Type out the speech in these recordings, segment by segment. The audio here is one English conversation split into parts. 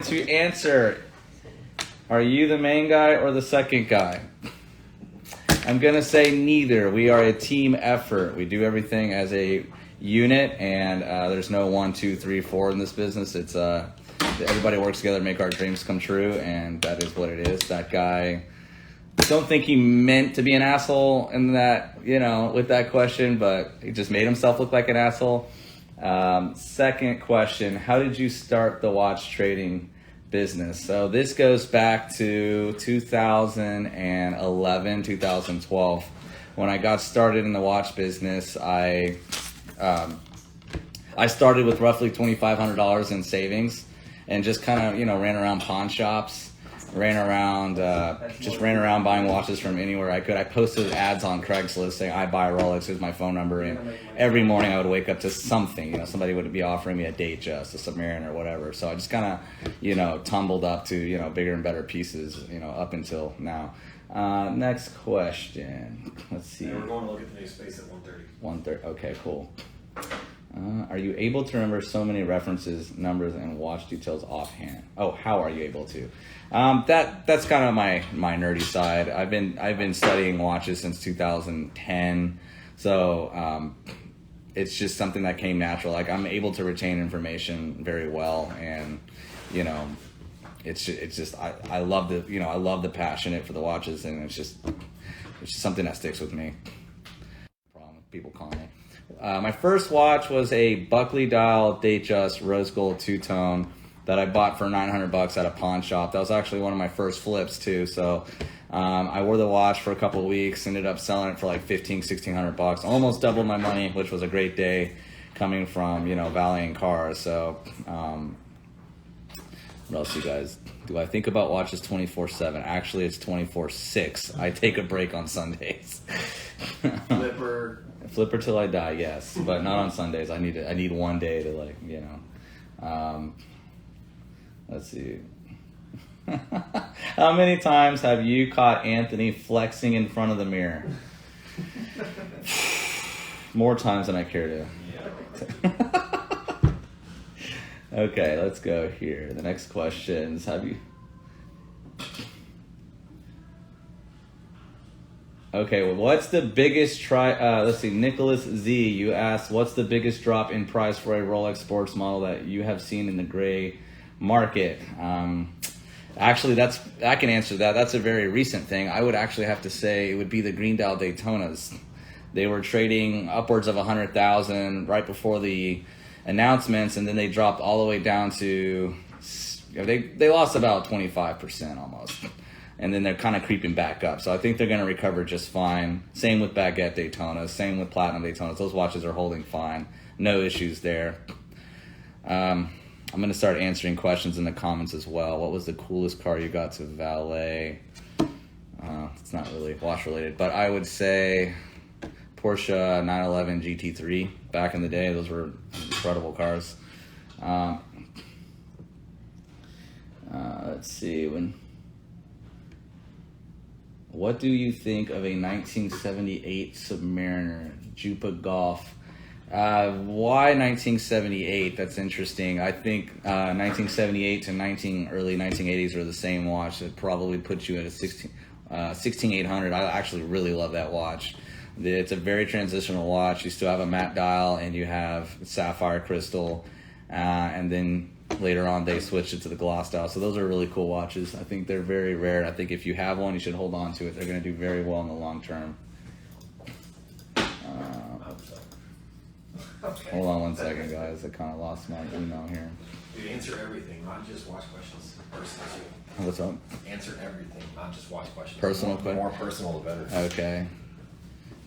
to answer. Are you the main guy or the second guy? I'm going to say neither. We are a team effort. We do everything as a unit, and there's no 1, 2, 3, 4 in this business. It's everybody works together to make our dreams come true, and that is what it is. That guy, don't think he meant to be an asshole in that, you know, with that question, but he just made himself look like an asshole. Second question, how did you start the watch trading business? So this goes back to 2011, 2012. When I got started in the watch business, I started with roughly $2,500 in savings and just kind of, you know, ran around pawn shops, ran around buying watches from anywhere I could. I posted ads on Craigslist saying, I buy Rolex, here's my phone number. And every morning I would wake up to something, you know, somebody would be offering me a Datejust, a Submariner, or whatever. So I just kind of, you know, tumbled up to, you know, bigger and better pieces, you know, up until now. Next question. Let's see. And we're going to look at the new space at 1:30. 1:30. Okay, cool. Are you able to remember so many references, numbers, and watch details offhand? Oh, how are you able to? That's kind of my nerdy side. I've been studying watches since 2010, so it's just something that came natural. Like, I'm able to retain information very well, and you know, it's just I love the passion for the watches, and it's just something that sticks with me. Problem with people calling me. My first watch was a Buckley dial Datejust rose gold two-tone that I bought for $900 at a pawn shop. That was actually one of my first flips too. So I wore the watch for a couple of weeks, ended up selling it for like $1,500-$1,600, almost doubled my money, which was a great day coming from, you know, valeting cars. So what else, you guys? Do I think about watches 24/7? Actually, it's 24/6. I take a break on Sundays. Flipper till I die, yes, but not on Sundays. I need one day to, like, you know. Let's see. How many times have you caught Anthony flexing in front of the mirror? More times than I care to. Okay, let's go here. The next questions. Okay, well, what's the biggest let's see, Nicholas Z, you asked, what's the biggest drop in price for a Rolex sports model that you have seen in the gray market? Actually, I can answer that. That's a very recent thing. I would actually have to say it would be the green dial Daytonas. They were trading upwards of 100,000 right before the announcements, and then they dropped all the way down to, they lost about 25% almost. And then they're kind of creeping back up. So I think they're going to recover just fine. Same with baguette Daytonas, same with platinum Daytonas. Those watches are holding fine. No issues there. I'm going to start answering questions in the comments as well. What was the coolest car you got to valet? It's not really watch related, but I would say Porsche 911 GT3 back in the day. Those were incredible cars. Let's see. What do you think of a 1978 Submariner Jupa Golf? Why 1978? That's interesting. I think 1978 to early 1980s are the same watch. It probably puts you at a 16800. I actually really love that watch. It's a very transitional watch. You still have a matte dial and you have sapphire crystal, and then later on they switched it to the gloss dial. So those are really cool watches. I think they're very rare. I think if you have one, you should hold on to it. They're going to do very well in the long term. Hold on one second, guys. I kind of lost my email here. Dude, answer everything, not just watch questions. Personal. What's up? Answer everything, not just watch questions. Personal The more personal, the better. Okay.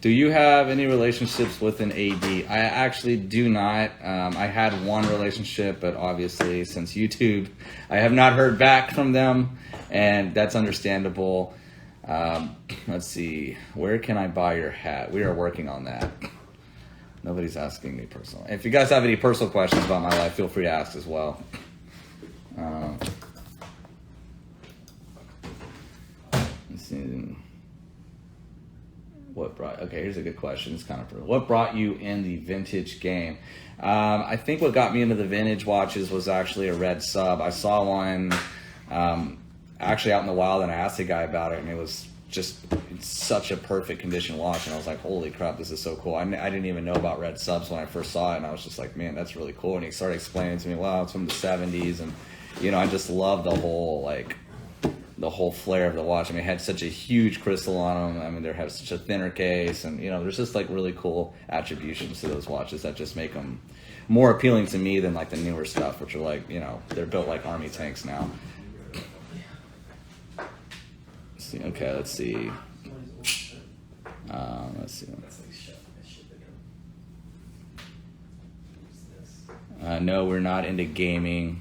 Do you have any relationships with an AD? I actually do not. I had one relationship, but obviously since YouTube, I have not heard back from them, and that's understandable. Let's see. Where can I buy your hat? We are working on that. Nobody's asking me personal. If you guys have any personal questions about my life, feel free to ask as well. Let's see. What what brought? Okay, here's a good question. It's kind of what brought you in the vintage game? I think what got me into the vintage watches was actually a red sub. I saw one actually out in the wild, and I asked the guy about it, and it was just such a perfect condition watch, and I was like, holy crap, this is so cool. I didn't even know about red subs when I first saw it, and I was just like, man, that's really cool. And he started explaining to me, wow, it's from the 70s, and I just love the whole flair of the watch. I mean, it had such a huge crystal on them. I mean, they have such a thinner case, and there's just like really cool attributions to those watches that just make them more appealing to me than like the newer stuff, which are like, they're built like army tanks now. Okay, let's see. Let's see. No, we're not into gaming.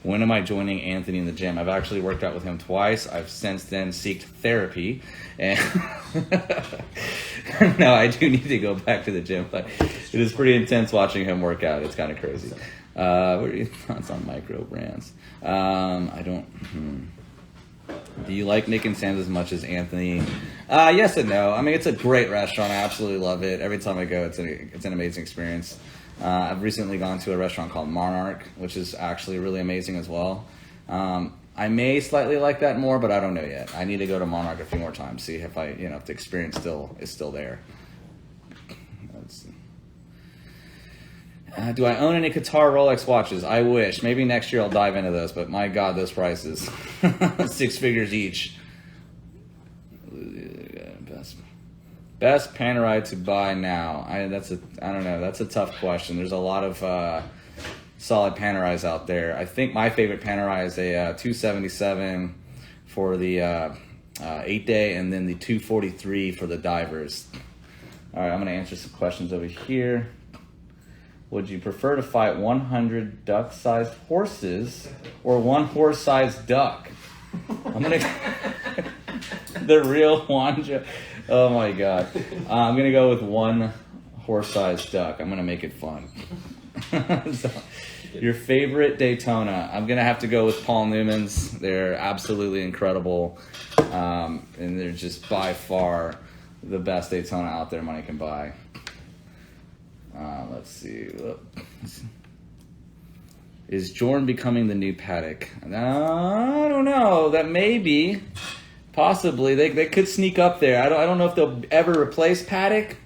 When am I joining Anthony in the gym? I've actually worked out with him twice. I've since then sought therapy, and no, I do need to go back to the gym, but it is pretty intense watching him work out. It's kind of crazy. What are your thoughts on micro brands? I don't. Do you like Nick and Sam's as much as Anthony? Yes and no. I mean, it's a great restaurant. I absolutely love it. Every time I go, it's an amazing experience. I've recently gone to a restaurant called Monarch, which is actually really amazing as well. I may slightly like that more, but I don't know yet. I need to go to Monarch a few more times, see if if the experience is still there. Let's see. Do I own any Qatar Rolex watches? I wish. Maybe next year I'll dive into those, but my God, those prices. 6 figures each. Best Panerai to buy now. I don't know. That's a tough question. There's a lot of solid Panerais out there. I think my favorite Panerai is a 277 for the 8-day, and then the 243 for the divers. All right, I'm going to answer some questions over here. Would you prefer to fight 100 duck-sized horses or one horse-sized duck? I'm going to... The real Wanja. Oh, my God. I'm going to go with one horse-sized duck. I'm going to make it fun. So, your favorite Daytona? I'm going to have to go with Paul Newman's. They're absolutely incredible. And they're just by far the best Daytona out there money can buy. Let's see. Is Journe becoming the new Patek? I don't know. That may be. Possibly. They could sneak up there. I don't know if they'll ever replace Patek,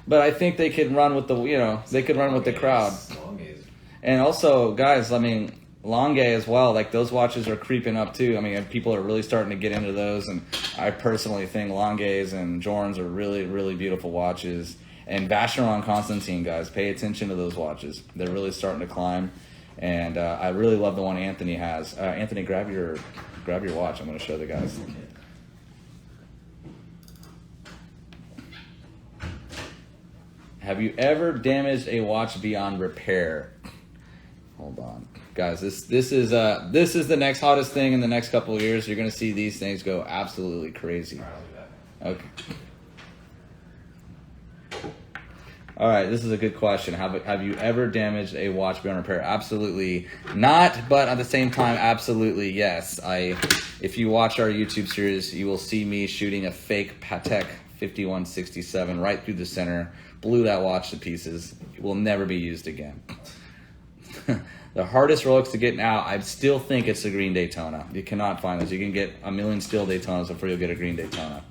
but I think they could run with they could run with the crowd. And also, guys, I mean, Longue as well. Like, those watches are creeping up too. I mean, people are really starting to get into those, and I personally think Longues and Journes are really, really beautiful watches. And Vacheron Constantine, guys, pay attention to those watches. They're really starting to climb, and I really love the one Anthony has. Anthony, grab your watch. I'm going to show the guys. Have you ever damaged a watch beyond repair? Hold on, guys. This is the next hottest thing in the next couple of years. You're going to see these things go absolutely crazy. Okay. All right, this is a good question. Have you ever damaged a watch beyond repair? Absolutely not, but at the same time, absolutely yes. If you watch our YouTube series, you will see me shooting a fake Patek 5167 right through the center. Blew that watch to pieces. It will never be used again. The hardest Rolex to get now, I still think it's the green Daytona. You cannot find those. You can get a million steel Daytonas before you'll get a green Daytona.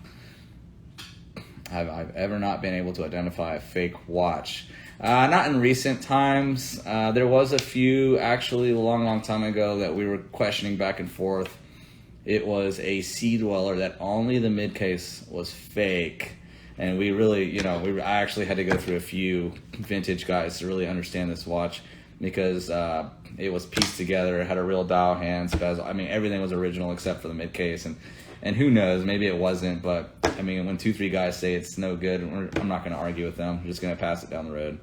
Have I ever not been able to identify a fake watch? Not in recent times. There was a few actually a long time ago that we were questioning back and forth. It was a Sea Dweller that only the mid case was fake. And we really, I actually had to go through a few vintage guys to really understand this watch, because it was pieced together. It had a real dial hand, bezel. I mean, everything was original except for the mid case. And who knows, maybe it wasn't, but I mean, when 2-3 guys say it's no good, I'm not going to argue with them. I'm just going to pass it down the road.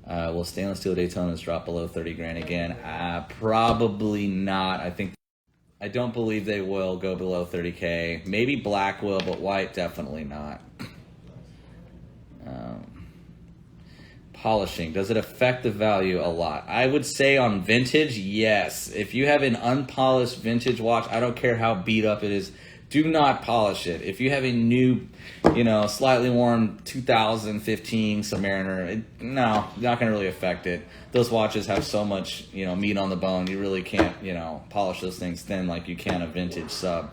Will stainless steel Daytonas drop below 30 grand again? Probably not. I don't believe they will go below 30K. Maybe black will, but white definitely not. Polishing, does it affect the value a lot? I would say on vintage, yes. If you have an unpolished vintage watch, I don't care how beat up it is, Do not polish it. If you have a new, slightly worn 2015 Submariner, no, not going to really affect it. Those watches have so much, meat on the bone. You really can't, polish those things thin like you can a vintage sub.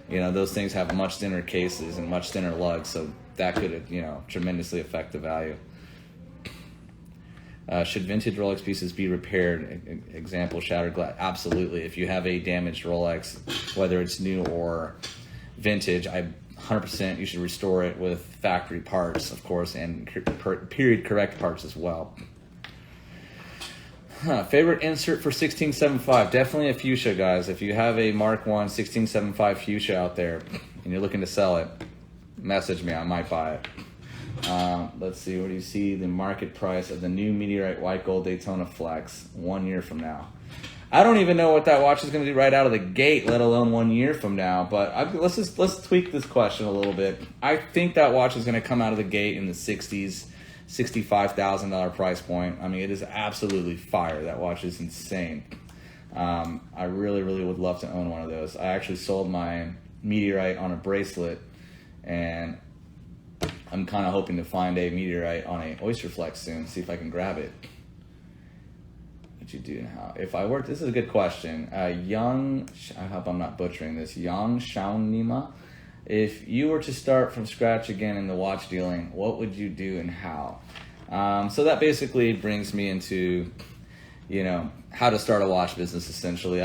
Those things have much thinner cases and much thinner lugs, so that could, tremendously affect the value. Should vintage Rolex pieces be repaired? Example, shattered glass. Absolutely. If you have a damaged Rolex, whether it's new or vintage, 100% you should restore it with factory parts, of course, and period correct parts as well. Favorite insert for 1675? Definitely a fuchsia, guys. If you have a Mark 1 1675 fuchsia out there and you're looking to sell it, message me. I might buy it. Let's see, where do you see the market price of the new meteorite white gold Daytona Flex 1 year from now? I don't even know what that watch is going to do right out of the gate, let alone 1 year from now. But let's tweak this question a little bit. I think that watch is going to come out of the gate in the 60s, $65,000 price point. I mean, it is absolutely fire. That watch is insane. I really, really would love to own one of those. I actually sold my meteorite on a bracelet, and I'm kind of hoping to find a meteorite on a Oyster Flex soon. See if I can grab it. What you do now? If I worked, this is a good question. I hope I'm not butchering this. Yang Shaonima. If you were to start from scratch again in the watch dealing, what would you do and how? So that basically brings me into, how to start a watch business. Essentially,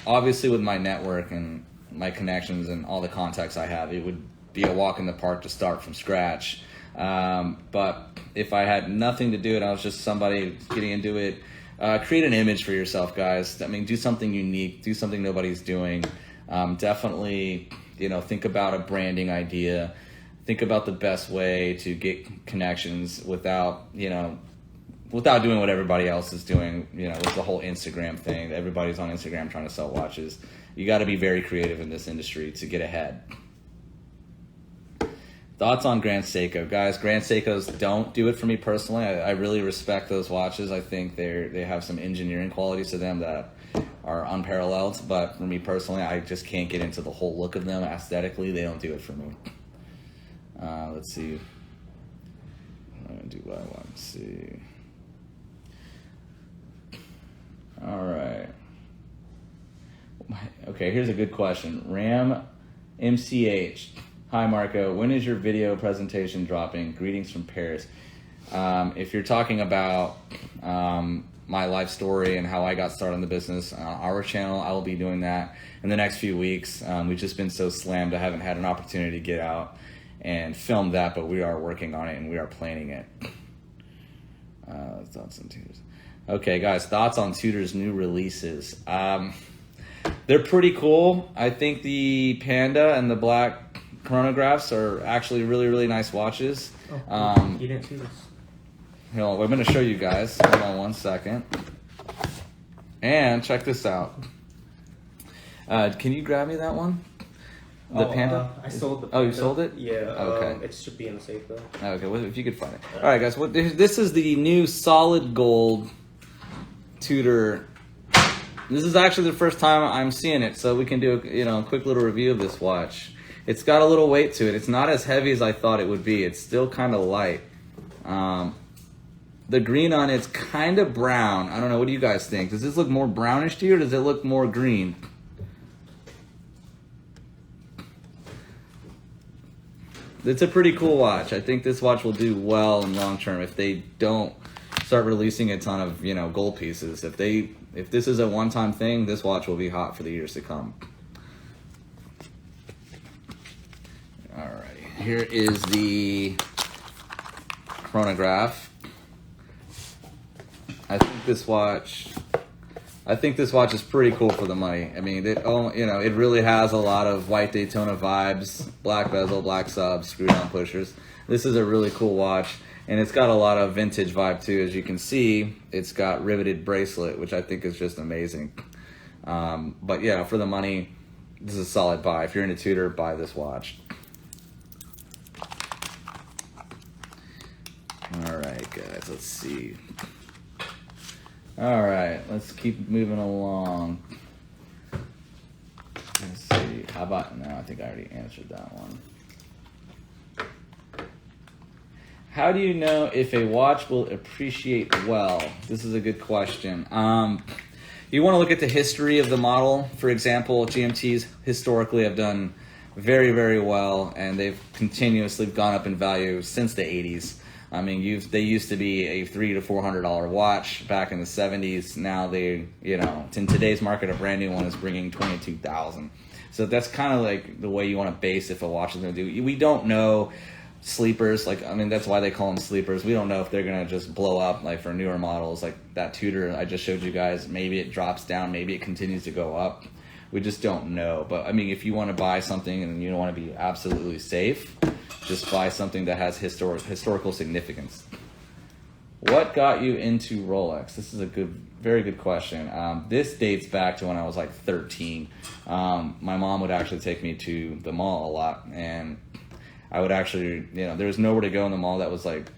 obviously with my network and my connections and all the contacts I have, it would be a walk in the park to start from scratch. But if I had nothing to do it, I was just somebody getting into it, create an image for yourself, guys. Do something unique, do something nobody's doing. Definitely, think about a branding idea. Think about the best way to get connections without doing what everybody else is doing, with the whole Instagram thing. Everybody's on Instagram trying to sell watches. You got to be very creative in this industry to get ahead. Thoughts on Grand Seiko, guys? Grand Seikos don't do it for me personally. I really respect those watches. I think they have some engineering qualities to them that are unparalleled. But for me personally, I just can't get into the whole look of them aesthetically. They don't do it for me. Let's see. I'm gonna do what I want to see. All right. Okay, here's a good question. Ram MCH. Hi Marco, when is your video presentation dropping? Greetings from Paris. If you're talking about my life story and how I got started in the business on our channel, I will be doing that in the next few weeks. We've just been so slammed, I haven't had an opportunity to get out and film that, but we are working on it and we are planning it. Thoughts on Tudor's. Okay guys, thoughts on Tudor's new releases. They're pretty cool. I think the Panda and the Black chronographs are actually really, really nice watches. You didn't see this. I'm going to show you guys. Hold on one second. And check this out. Can you grab me that one? The Panda? I sold the Panda. Oh, you sold it? Yeah. Okay. It should be in the safe though. Okay, well, if you could find it. All right, guys. This is the new solid gold Tudor. This is actually the first time I'm seeing it, so we can do a quick little review of this watch. It's got a little weight to it. It's not as heavy as I thought it would be. It's still kind of light. The green on it's kind of brown. I don't know. What do you guys think? Does this look more brownish to you, or does it look more green? It's a pretty cool watch. I think this watch will do well in long term if they don't start releasing a ton of gold pieces. If this is a one-time thing, this watch will be hot for the years to come. All right, here is the chronograph. I think this watch is pretty cool for the money. I mean, it really has a lot of white Daytona vibes, black bezel, black subs, screw-down pushers. This is a really cool watch, and it's got a lot of vintage vibe too. As you can see, it's got riveted bracelet, which I think is just amazing. But yeah, for the money, this is a solid buy. If you're into Tudor, buy this watch. All right, guys, let's see. All right, let's keep moving along. Let's see. How about, no, I think I already answered that one. How do you know if a watch will appreciate well? This is a good question. You want to look at the history of the model. For example, GMTs historically have done very, very well, and they've continuously gone up in value since the 80s. I mean, they used to be a $300 to $400 watch back in the 70s. Now they, in today's market, a brand new one is bringing $22,000. So that's kind of like the way you want to base if a watch is going to do. We don't know sleepers, that's why they call them sleepers. We don't know if they're going to just blow up, like for newer models, like that Tudor I just showed you guys. Maybe it drops down, maybe it continues to go up. We just don't know. But I mean, if you want to buy something and you don't want to be absolutely safe, just buy something that has historical significance. What got you into Rolex? This is a very good question. This dates back to when I was like 13. My mom would actually take me to the mall a lot, and I would actually, there was nowhere to go in the mall that was like,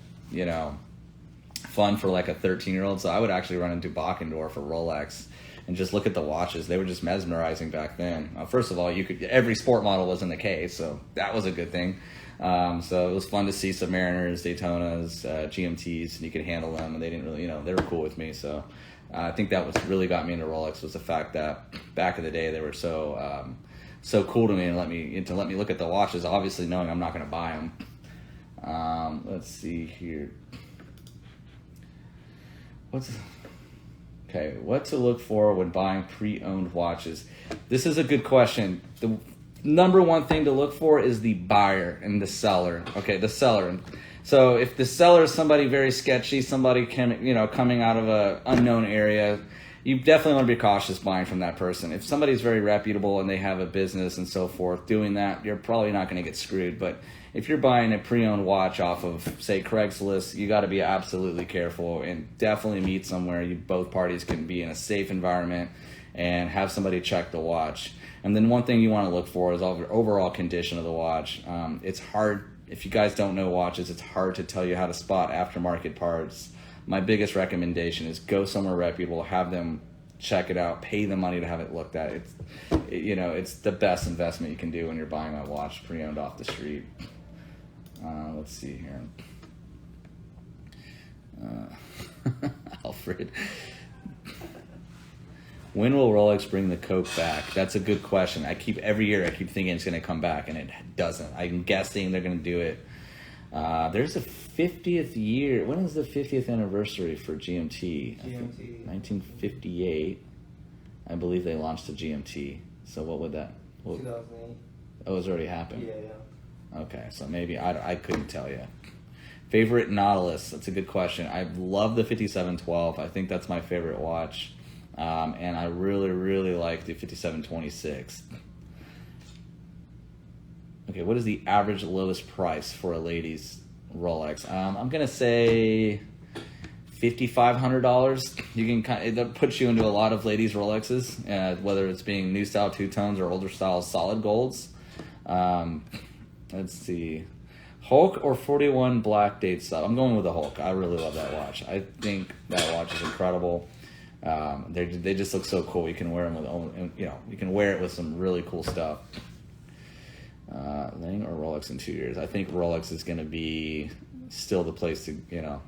fun for like a 13-year-old. So I would actually run into Bachendorf for Rolex and just look at the watches. They were just mesmerizing back then. First of all, every sport model was in the K, so that was a good thing. So it was fun to see Submariners, Daytonas, GMTs, and you could handle them, and they didn't really, they were cool with me. So I think that what really got me into Rolex was the fact that back in the day they were so cool to me and let me look at the watches, obviously knowing I'm not going to buy them. Let's see here. What to look for when buying pre-owned watches? This is a good question. The number one thing to look for is the buyer and the seller. Okay, the seller. So if the seller is somebody very sketchy, somebody coming out of an unknown area, you definitely want to be cautious buying from that person. If somebody's very reputable and they have a business and so forth, doing that, you're probably not going to get screwed. But if you're buying a pre-owned watch off of, say, Craigslist, you got to be absolutely careful and definitely meet somewhere both parties can be in a safe environment and have somebody check the watch. And then one thing you want to look for is overall condition of the watch. It's hard, if you guys don't know watches, it's hard to tell you how to spot aftermarket parts. My biggest recommendation is go somewhere reputable, have them check it out, pay the money to have it looked at. It's the best investment you can do when you're buying a watch pre-owned off the street. Let's see here. Alfred. When will Rolex bring the Coke back? That's a good question. Every year I keep thinking it's going to come back, and it doesn't. I'm guessing they're going to do it. There's a 50th year. When is the 50th anniversary for GMT? GMT. 1958. I believe they launched the GMT. So what would that? 2008. Oh, it's already happened? Yeah. Okay, so maybe I couldn't tell you. Favorite Nautilus? That's a good question. I love the 5712. I think that's my favorite watch. And I really, really like the 5726. Okay, what is the average lowest price for a lady's Rolex? I'm gonna say $5,500. You can that puts you into a lot of ladies' Rolexes, whether it's being new style two tones or older style solid golds. Let's see, Hulk or 41 black date sub. I'm going with the Hulk. I really love that watch. I think that watch is incredible. They just look so cool. You can wear them with, you can wear it with some really cool stuff. Lang or Rolex in 2 years? I think Rolex is going to be still the place to,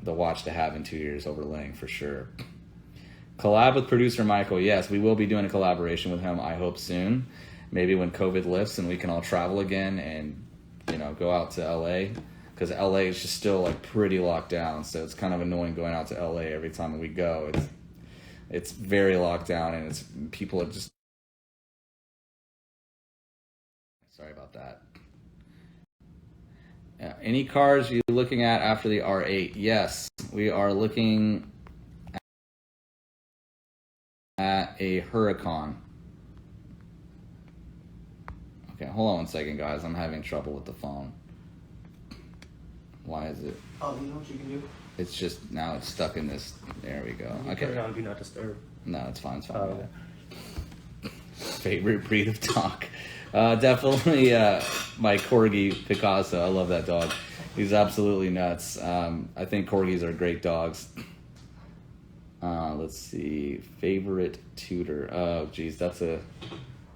the watch to have in 2 years over Lang for sure. Collab with producer Michael. Yes, we will be doing a collaboration with him, I hope soon. Maybe when COVID lifts and we can all travel again and, go out to LA. Because LA is just still like pretty locked down. So it's kind of annoying going out to LA every time we go. It's very locked down, and people are just... Sorry about that. Yeah. Any cars you're looking at after the R8? Yes, we are looking at a Huracan. Okay, hold on 1 second, guys. I'm having trouble with the phone. Why is it? Oh, you know what you can do? It's just, now it's stuck in this. There we go. You Okay. put it on Do Not Disturb. No, it's fine. It's fine. Oh, okay. Favorite breed of dog? Definitely my Corgi Picasso. I love that dog. He's absolutely nuts. I think Corgis are great dogs. Let's see. Favorite Tudor? Oh, geez, that's a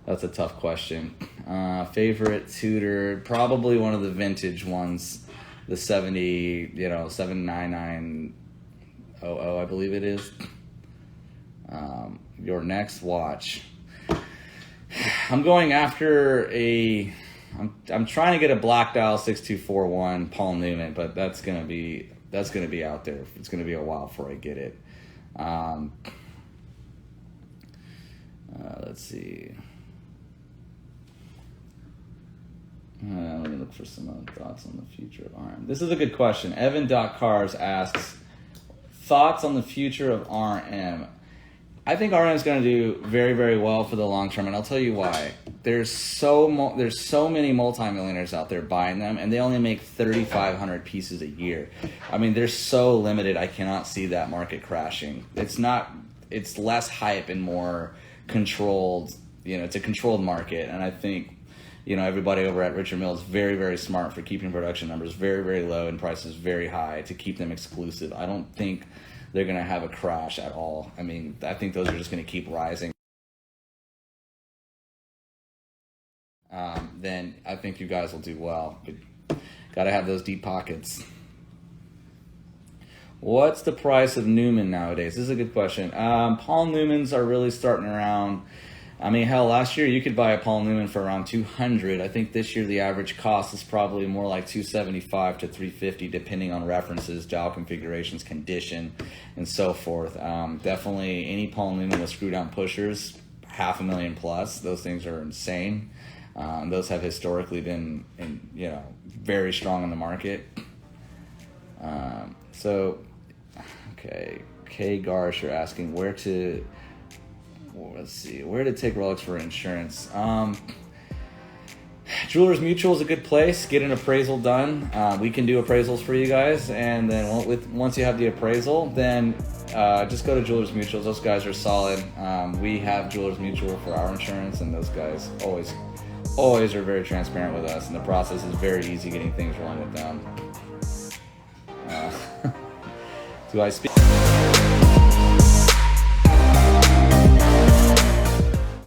That's a tough question. Favorite Tudor, probably one of the vintage ones, the 79900, I believe it is. Your next watch. I'm going after I'm trying to get a black dial 6241 Paul Newman, but that's gonna be out there. It's gonna be a while before I get it. Let's see. Let me look for some other thoughts on the future of RM. This is a good question. Evan.Cars asks, thoughts on the future of RM. I think RM is going to do very, very well for the long term, and I'll tell you why. There's so many multimillionaires out there buying them, and they only make 3,500 pieces a year. I mean, they're so limited. I cannot see that market crashing. It's less hype and more controlled. It's a controlled market, and I think everybody over at Richard Mille is very, very smart for keeping production numbers very, very low and prices very high to keep them exclusive. I don't think they're going to have a crash at all. I mean, I think those are just going to keep rising. Then I think you guys will do well. But got to have those deep pockets. What's the price of Newman nowadays? This is a good question. Paul Newmans are really starting around. I mean, hell, last year you could buy a Paul Newman for around $200. I think this year the average cost is probably more like $275 to $350, depending on references, dial configurations, condition, and so forth. Definitely any Paul Newman with screw-down pushers, $500,000 plus. Those things are insane. Those have historically been, very strong in the market. Okay, K. Garsh, you're asking where to take Rolex for insurance. Jewelers Mutual is a good place. Get an appraisal done. We can do appraisals for you guys, and then once you have the appraisal, then just go to Jewelers Mutual. Those guys are solid. We have Jewelers Mutual for our insurance, and those guys always are very transparent with us, and the process is very easy getting things rolling with them. Do I speak?